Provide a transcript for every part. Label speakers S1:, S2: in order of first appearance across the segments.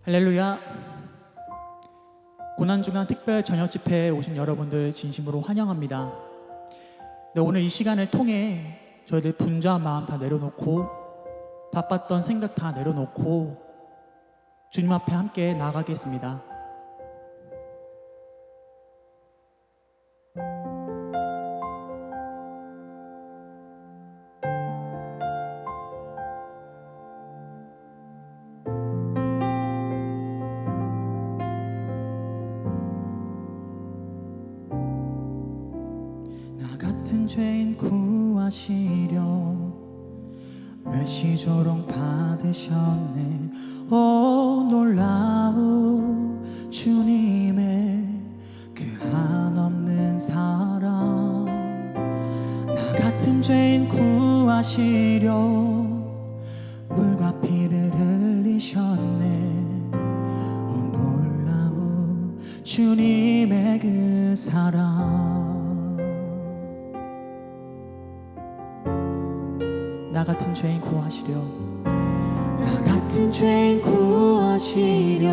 S1: 할렐루야. 고난주간 특별 저녁 집회에 오신 여러분들 진심으로 환영합니다. 네, 오늘 이 시간을 통해 저희들 분주한 마음 다 내려놓고 바빴던 생각 다 내려놓고 주님 앞에 함께 나아가겠습니다. 같은 죄인 구하시려 멸시조롱 받으셨네. 오 놀라운 주님의 그 한없는 사랑. 나 같은 죄인 구하시려 물과 피를 흘리셨네. 오 놀라운 주님의 그 사랑. 나 같은 죄인 구하시려, 나 같은 죄인 구하시려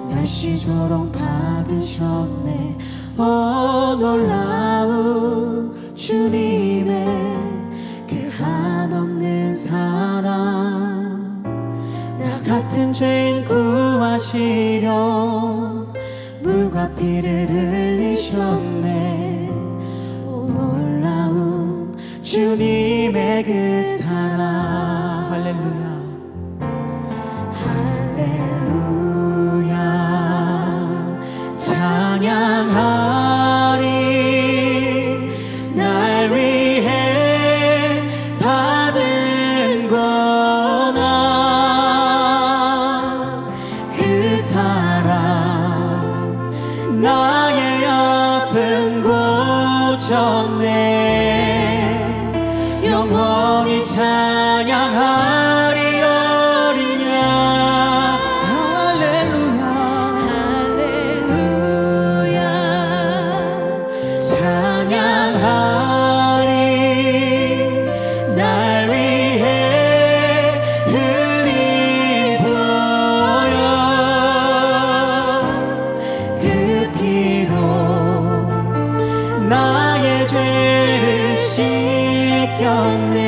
S1: 멸시조롱 받으셨네. 오 놀라운 주님의 그 한없는 사랑. 나 같은 죄인 구하시려 물과 피를 흘리셨네. 주님의 그 사랑. 할렐루야. 할렐루야. 찬양하리. 날 위해 받은 고난 그 사랑 나의 아픔 고쳤네. 영원히 찬양하리 어린 양. 할렐루야. 할렐루야. 찬양하리. 날 위해 흘린 보혈 그 피로 나의 죄를 씻겼네.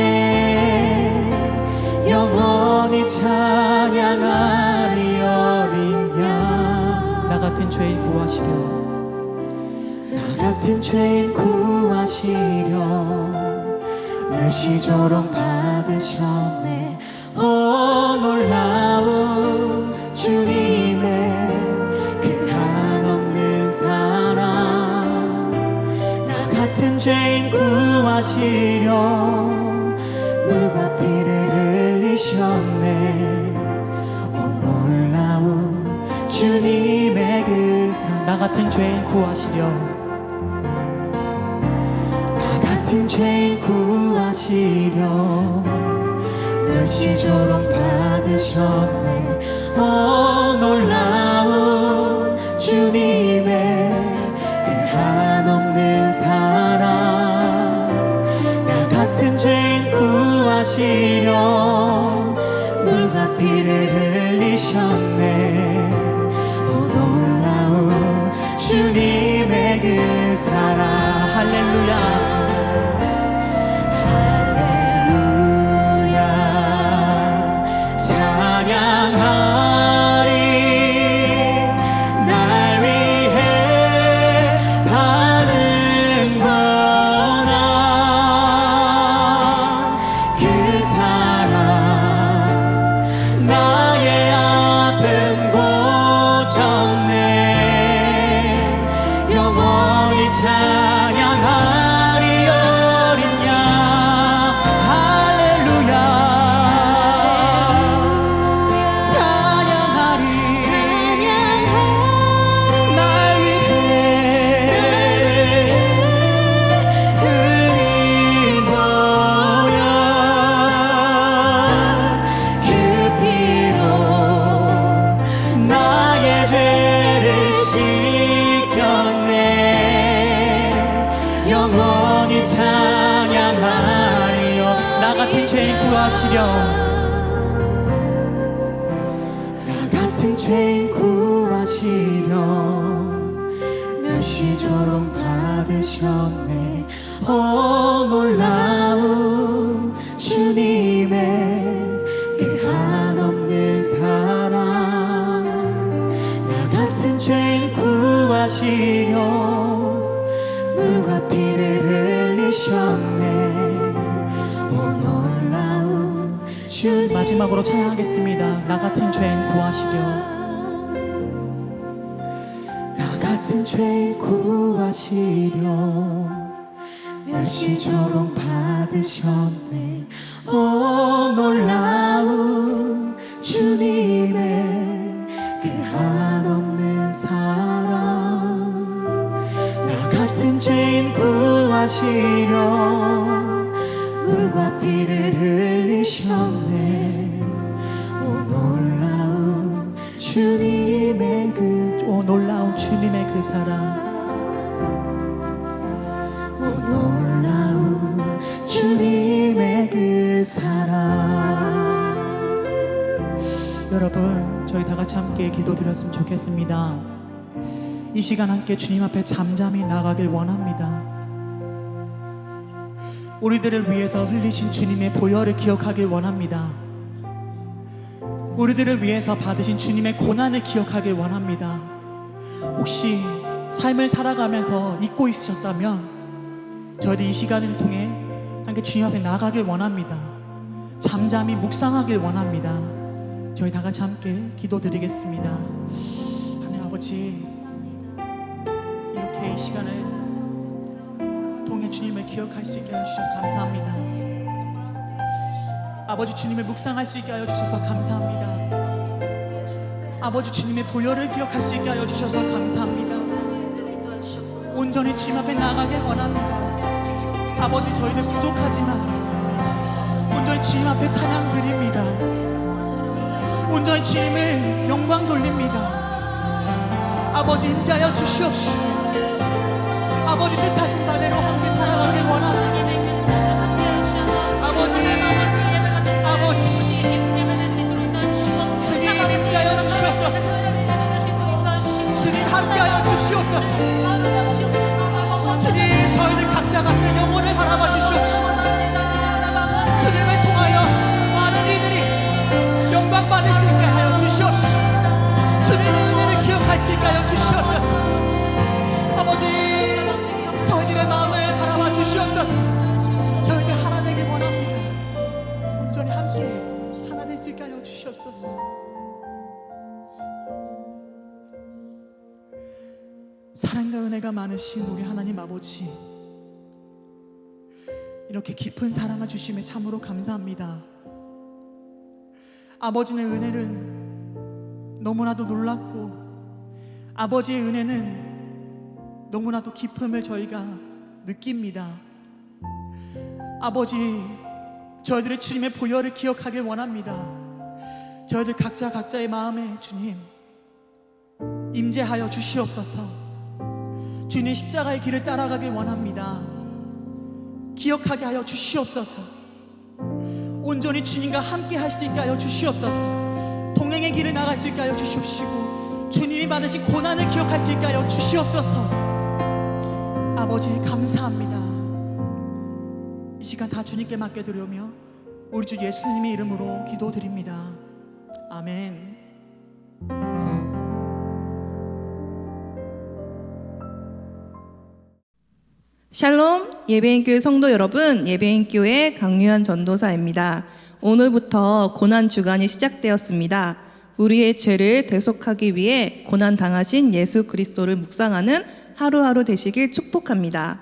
S1: 영원히 찬양하리 어린 양. 나 같은 죄인 구하시려, 나 같은 죄인 구하시려 멸시조롱 받으셨네. 오 놀라운 주님의 그 한없는 사랑. 나 같은 죄인 구하시려 물과 피를 흘리셨네. 오 놀라운 주님의 그 사랑. 나 같은 죄인 구하시려, 나 같은 죄인 구하시려 멸시조롱 받으셨네. 오 놀라운 주님의 그 한없는 사랑. 나 같은 죄인 구하시려 물과 피를 흘리셨네. 오 놀라운 주님의 그 사랑. 할렐루야. 할렐루야. 찬양하리. 날 위해 받은 고난 그 사랑 나의 아픔 고쳤네. 영원히 찬양하리 어린 양. 할렐루야. 찬양하리. 날 위해 흘린 보혈 그 피로 구하시려 나 같은 죄인 구하시려 멸시조롱 받으셨네. 놀라운 주님의 그 한없는 사랑. 나 같은 죄인 구하시려 물과 피를 흘리셨네. 놀라운 주님. 마지막으로 찬양하겠습니다. 나 같은 죄인 구하시려 같은 죄인 구하시려 멸시조롱 받으셨네. 놀라운 주님의 그 한없는 사랑. 나 같은 죄인 구하시려 물과 피를 흘리셨네. 놀라운 주님의 놀라운 주님의 그 사랑. 놀라운 주님의 그 사랑. 여러분, 저희 다 같이 함께 기도드렸으면 좋겠습니다. 이 시간 함께 주님 앞에 잠잠히 나가길 원합니다. 우리들을 위해서 흘리신 주님의 보혈을 기억하길 원합니다. 우리들을 위해서 받으신 주님의 고난을 기억하길 원합니다. 혹시 삶을 살아가면서 잊고 있으셨다면 저희들 이 시간을 통해 함께 주님 앞에 나가길 원합니다. 잠잠히 묵상하길 원합니다. 저희 다 같이 함께 기도드리겠습니다. 하나님 아버지, 이렇게 이 시간을 통해 주님을 기억할 수 있게 하여 주셔서 감사합니다. 아버지, 주님을 묵상할 수 있게 하여 주셔서 감사합니다. 아버지, 주님의 보혈을 기억할 수 있게 하여 주셔서 감사합니다. 온전히 주님 앞에 나가길 원합니다. 아버지, 저희는 부족하지만 온전히 주님 앞에 찬양 드립니다. 온전히 주님을 영광 돌립니다. 아버지, 임재하여 주시옵시고 아버지, 뜻하신 바대로 함께 살아가길 원합니다. 아버지, 주님 임재하여 주시옵소서. 주님 함께하여 주시옵소서. 주님, 저희들 각자 같은 영혼을 바라봐 주시옵시고 주님을 통하여 많은 이들이 영광 받을 수 있게 하여 주시옵시고 주님의 은혜를 기억할 수 있게 하여 주시옵소서. 아버지, 저희들의 마음을 바라봐 주시옵소서. 저희들 하나 되길 원합니다. 온전히 함께 하나 될 수 있게 하여 주시옵소서. 사랑과 은혜가 많으신 우리 하나님 아버지, 이렇게 깊은 사랑을 주심에 참으로 감사합니다. 아버지의 은혜는 너무나도 놀랍고 아버지의 은혜는 너무나도 깊음을 저희가 느낍니다. 아버지, 저희들의 주님의 보혈을 기억하길 원합니다. 저희들 각자의 마음에 주님 임재하여 주시옵소서. 주님 십자가의 길을 따라가길 원합니다. 기억하게 하여 주시옵소서. 온전히 주님과 함께 할 수 있게 하여 주시옵소서. 동행의 길을 나갈 수 있게 하여 주시옵시고 주님이 받으신 고난을 기억할 수 있게 하여 주시옵소서. 아버지, 감사합니다. 이 시간 다 주님께 맡겨드리며 우리 주 예수님의 이름으로 기도드립니다. 아멘.
S2: 샬롬, 예배인교회 성도 여러분, 예배인교회 강유한 전도사입니다. 오늘부터 고난 주간이 시작되었습니다. 우리의 죄를 대속하기 위해 고난 당하신 예수 그리스도를 묵상하는 하루하루 되시길 축복합니다.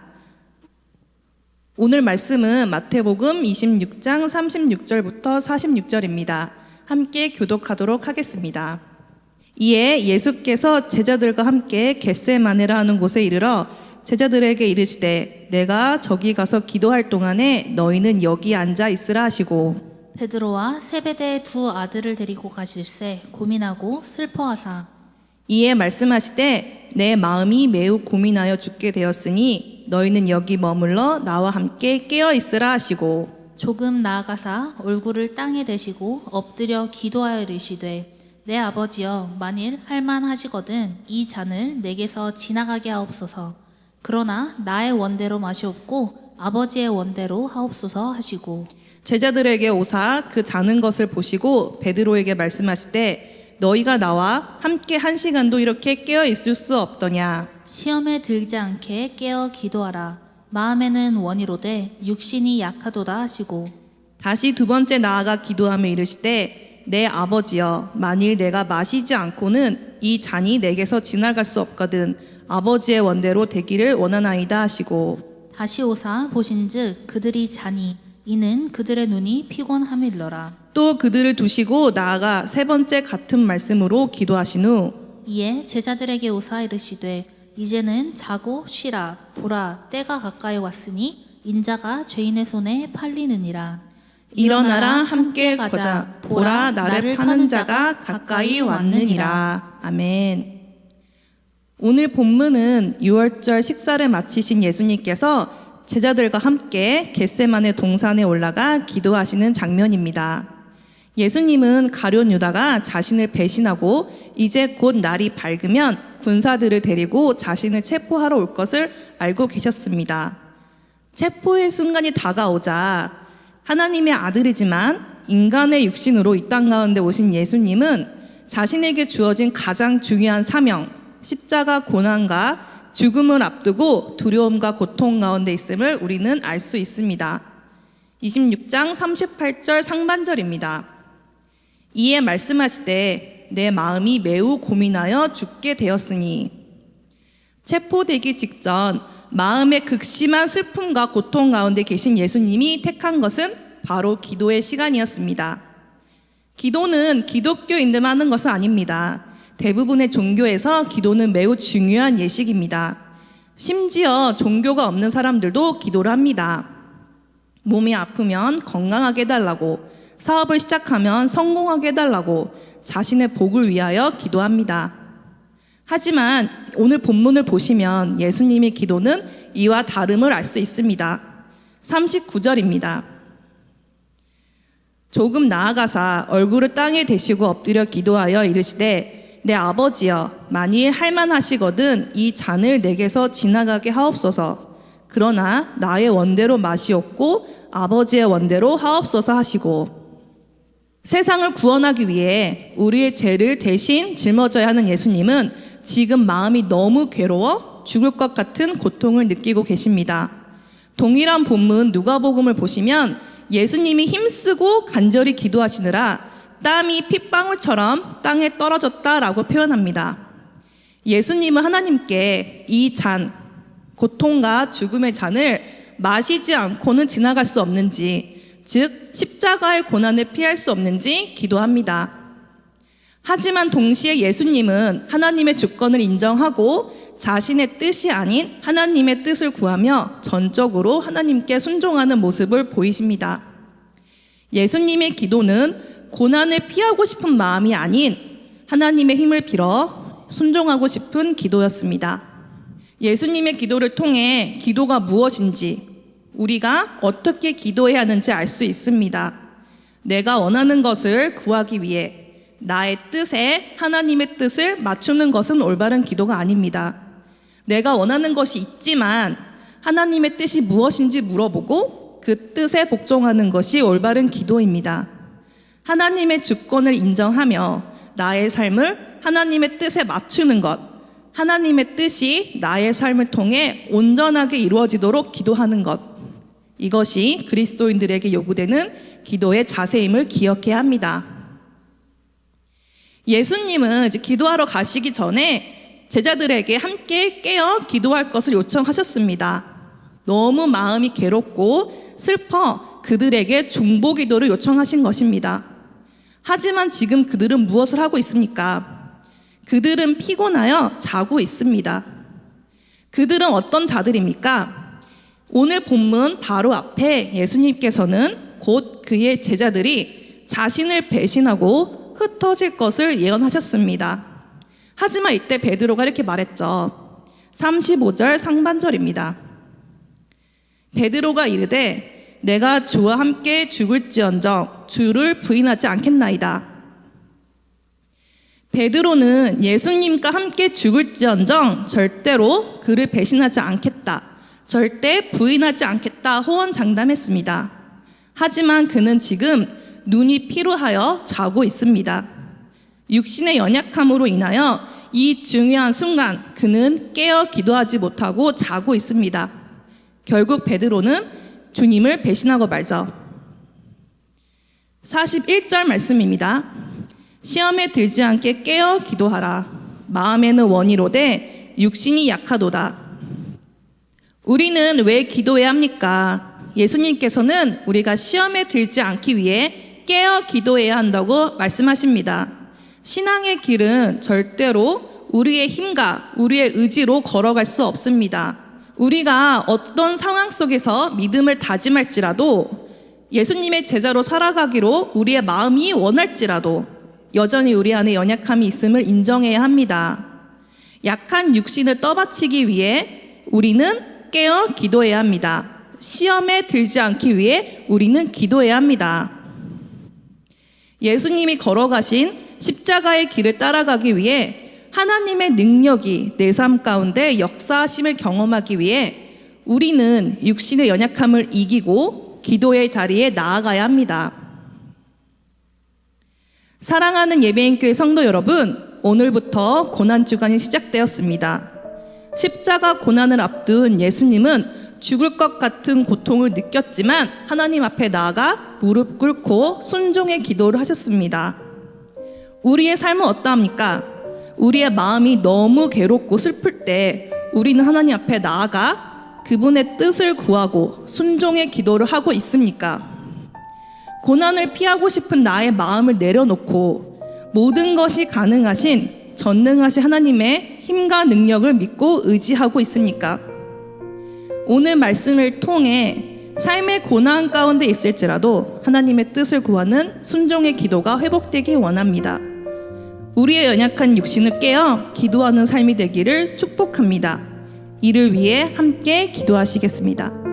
S2: 오늘 말씀은 마태복음 26장 36절부터 46절입니다. 함께 교독하도록 하겠습니다. 이에 예수께서 제자들과 함께 겟세마네라 하는 곳에 이르러 제자들에게 이르시되 내가 저기 가서 기도할 동안에 너희는 여기 앉아 있으라 하시고
S3: 베드로와 세베대의 두 아들을 데리고 가실새 고민하고 슬퍼하사
S2: 이에 말씀하시되 내 마음이 매우 고민하여 죽게 되었으니 너희는 여기 머물러 나와 함께 깨어 있으라 하시고
S3: 조금 나아가사 얼굴을 땅에 대시고 엎드려 기도하여 이르시되 내 아버지여 만일 할만하시거든 이 잔을 내게서 지나가게 하옵소서. 그러나 나의 원대로 마시옵고 아버지의 원대로 하옵소서 하시고
S2: 제자들에게 오사 그 자는 것을 보시고 베드로에게 말씀하시되 너희가 나와 함께 1시간도 이렇게 깨어 있을 수 없더냐.
S3: 시험에 들지 않게 깨어 기도하라. 마음에는 원이로되 육신이 약하도다 하시고
S2: 다시 2번째 나아가 기도하며 이르시되 내 아버지여 만일 내가 마시지 않고는 이 잔이 내게서 지나갈 수 없거든 아버지의 원대로 되기를 원하나이다 하시고
S3: 다시 오사 보신즉 그들이 자니 이는 그들의 눈이 피곤함일러라.
S2: 또 그들을 두시고 나아가 3번째 같은 말씀으로 기도하신 후
S3: 이에 제자들에게 오사 이르시되 이제는 자고 쉬라. 보라 때가 가까이 왔으니 인자가 죄인의 손에 팔리느니라.
S2: 일어나라 함께 가자. 보라 나를 파는 자가 가까이 왔느니라. 아멘. 오늘 본문은 6월절 식사를 마치신 예수님께서 제자들과 함께 겟세마네 동산에 올라가 기도하시는 장면입니다. 예수님은 가룟 유다가 자신을 배신하고 이제 곧 날이 밝으면 군사들을 데리고 자신을 체포하러 올 것을 알고 계셨습니다. 체포의 순간이 다가오자 하나님의 아들이지만 인간의 육신으로 이 땅 가운데 오신 예수님은 자신에게 주어진 가장 중요한 사명, 십자가 고난과 죽음을 앞두고 두려움과 고통 가운데 있음을 우리는 알 수 있습니다. 26장 38절 상반절입니다. 이에 말씀하시되 내 마음이 매우 고민하여 죽게 되었으니 체포되기 직전 마음의 극심한 슬픔과 고통 가운데 계신 예수님이 택한 것은 바로 기도의 시간이었습니다. 기도는 기독교인들만 하는 것은 아닙니다. 대부분의 종교에서 기도는 매우 중요한 예식입니다. 심지어 종교가 없는 사람들도 기도를 합니다. 몸이 아프면 건강하게 해달라고, 사업을 시작하면 성공하게 해달라고 자신의 복을 위하여 기도합니다. 하지만 오늘 본문을 보시면 예수님의 기도는 이와 다름을 알 수 있습니다. 39절입니다. 조금 나아가사 얼굴을 땅에 대시고 엎드려 기도하여 이르시되 내 아버지여 만일 할만하시거든 이 잔을 내게서 지나가게 하옵소서. 그러나 나의 원대로 마시옵고 아버지의 원대로 하옵소서 하시고 세상을 구원하기 위해 우리의 죄를 대신 짊어져야 하는 예수님은 지금 마음이 너무 괴로워 죽을 것 같은 고통을 느끼고 계십니다. 동일한 본문 누가복음을 보시면 예수님이 힘쓰고 간절히 기도하시느라 땀이 핏방울처럼 땅에 떨어졌다라고 표현합니다. 예수님은 하나님께 이 잔, 고통과 죽음의 잔을 마시지 않고는 지나갈 수 없는지, 즉 십자가의 고난을 피할 수 없는지 기도합니다. 하지만 동시에 예수님은 하나님의 주권을 인정하고 자신의 뜻이 아닌 하나님의 뜻을 구하며 전적으로 하나님께 순종하는 모습을 보이십니다. 예수님의 기도는 고난을 피하고 싶은 마음이 아닌 하나님의 힘을 빌어 순종하고 싶은 기도였습니다. 예수님의 기도를 통해 기도가 무엇인지 우리가 어떻게 기도해야 하는지 알 수 있습니다. 내가 원하는 것을 구하기 위해 나의 뜻에 하나님의 뜻을 맞추는 것은 올바른 기도가 아닙니다. 내가 원하는 것이 있지만 하나님의 뜻이 무엇인지 물어보고 그 뜻에 복종하는 것이 올바른 기도입니다. 하나님의 주권을 인정하며 나의 삶을 하나님의 뜻에 맞추는 것, 하나님의 뜻이 나의 삶을 통해 온전하게 이루어지도록 기도하는 것, 이것이 그리스도인들에게 요구되는 기도의 자세임을 기억해야 합니다. 예수님은 이제 기도하러 가시기 전에 제자들에게 함께 깨어 기도할 것을 요청하셨습니다. 너무 마음이 괴롭고 슬퍼 그들에게 중보 기도를 요청하신 것입니다. 하지만 지금 그들은 무엇을 하고 있습니까? 그들은 피곤하여 자고 있습니다. 그들은 어떤 자들입니까? 오늘 본문 바로 앞에 예수님께서는 곧 그의 제자들이 자신을 배신하고 흩어질 것을 예언하셨습니다. 하지만 이때 베드로가 이렇게 말했죠. 35절 상반절입니다. 베드로가 이르되 내가 주와 함께 죽을지언정 주를 부인하지 않겠나이다. 베드로는 예수님과 함께 죽을지언정 절대로 그를 배신하지 않겠다, 절대 부인하지 않겠다 호언장담했습니다. 하지만 그는 지금 눈이 피로하여 자고 있습니다. 육신의 연약함으로 인하여 이 중요한 순간 그는 깨어 기도하지 못하고 자고 있습니다. 결국 베드로는 주님을 배신하고 말죠. 41절 말씀입니다. 시험에 들지 않게 깨어 기도하라. 마음에는 원이로되 육신이 약하도다. 우리는 왜 기도해야 합니까? 예수님께서는 우리가 시험에 들지 않기 위해 깨어 기도해야 한다고 말씀하십니다. 신앙의 길은 절대로 우리의 힘과 우리의 의지로 걸어갈 수 없습니다. 우리가 어떤 상황 속에서 믿음을 다짐할지라도, 예수님의 제자로 살아가기로 우리의 마음이 원할지라도 여전히 우리 안에 연약함이 있음을 인정해야 합니다. 약한 육신을 떠받치기 위해 우리는 깨어 기도해야 합니다. 시험에 들지 않기 위해 우리는 기도해야 합니다. 예수님이 걸어가신 십자가의 길을 따라가기 위해 하나님의 능력이 내 삶 가운데 역사하심을 경험하기 위해 우리는 육신의 연약함을 이기고 기도의 자리에 나아가야 합니다. 사랑하는 예배인교회 성도 여러분, 오늘부터 고난주간이 시작되었습니다. 십자가 고난을 앞둔 예수님은 죽을 것 같은 고통을 느꼈지만 하나님 앞에 나아가 무릎 꿇고 순종의 기도를 하셨습니다. 우리의 삶은 어떠합니까? 우리의 마음이 너무 괴롭고 슬플 때 우리는 하나님 앞에 나아가 그분의 뜻을 구하고 순종의 기도를 하고 있습니까? 고난을 피하고 싶은 나의 마음을 내려놓고 모든 것이 가능하신 전능하신 하나님의 힘과 능력을 믿고 의지하고 있습니까? 오늘 말씀을 통해 삶의 고난 가운데 있을지라도 하나님의 뜻을 구하는 순종의 기도가 회복되기 원합니다. 우리의 연약한 육신을 깨어 기도하는 삶이 되기를 축복합니다. 이를 위해 함께 기도하시겠습니다.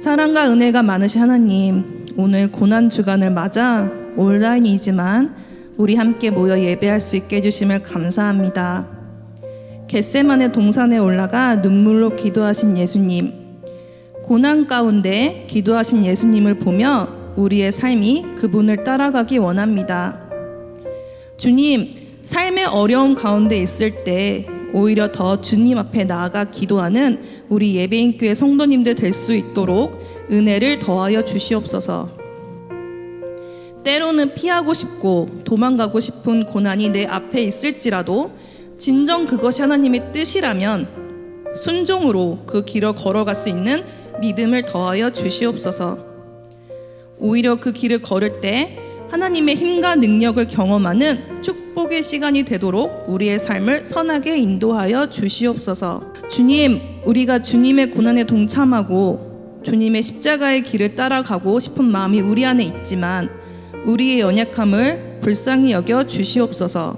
S2: 사랑과 은혜가 많으신 하나님, 오늘 고난주간을 맞아 온라인이지만 우리 함께 모여 예배할 수 있게 해주심을 감사합니다. 겟세마네 동산에 올라가 눈물로 기도하신 예수님, 고난 가운데 기도하신 예수님을 보며 우리의 삶이 그분을 따라가기 원합니다. 주님, 삶의 어려움 가운데 있을 때 오히려 더 주님 앞에 나아가 기도하는 우리 예배인교회 성도님들 될 수 있도록 은혜를 더하여 주시옵소서. 때로는 피하고 싶고 도망가고 싶은 고난이 내 앞에 있을지라도 진정 그것이 하나님의 뜻이라면 순종으로 그 길을 걸어갈 수 있는 믿음을 더하여 주시옵소서. 오히려 그 길을 걸을 때 하나님의 힘과 능력을 경험하는 축복의 시간이 되도록 우리의 삶을 선하게 인도하여 주시옵소서. 주님, 우리가 주님의 고난에 동참하고 주님의 십자가의 길을 따라가고 싶은 마음이 우리 안에 있지만 우리의 연약함을 불쌍히 여겨 주시옵소서.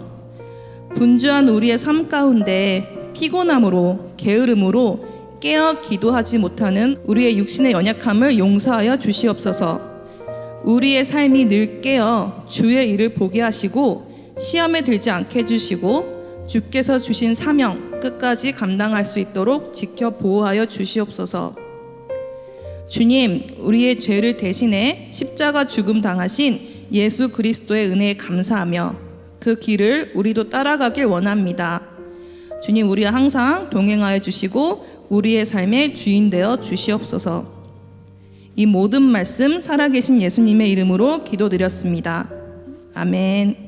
S2: 분주한 우리의 삶 가운데 피곤함으로 게으름으로 깨어 기도하지 못하는 우리의 육신의 연약함을 용서하여 주시옵소서. 우리의 삶이 늘 깨어 주의 일을 보게 하시고 시험에 들지 않게 해주시고 주께서 주신 사명 끝까지 감당할 수 있도록 지켜 보호하여 주시옵소서. 주님, 우리의 죄를 대신해 십자가 죽음 당하신 예수 그리스도의 은혜에 감사하며 그 길을 우리도 따라가길 원합니다. 주님, 우리와 항상 동행하여 주시고 우리의 삶의 주인 되어 주시옵소서. 이 모든 말씀 살아계신 예수님의 이름으로 기도드렸습니다. 아멘.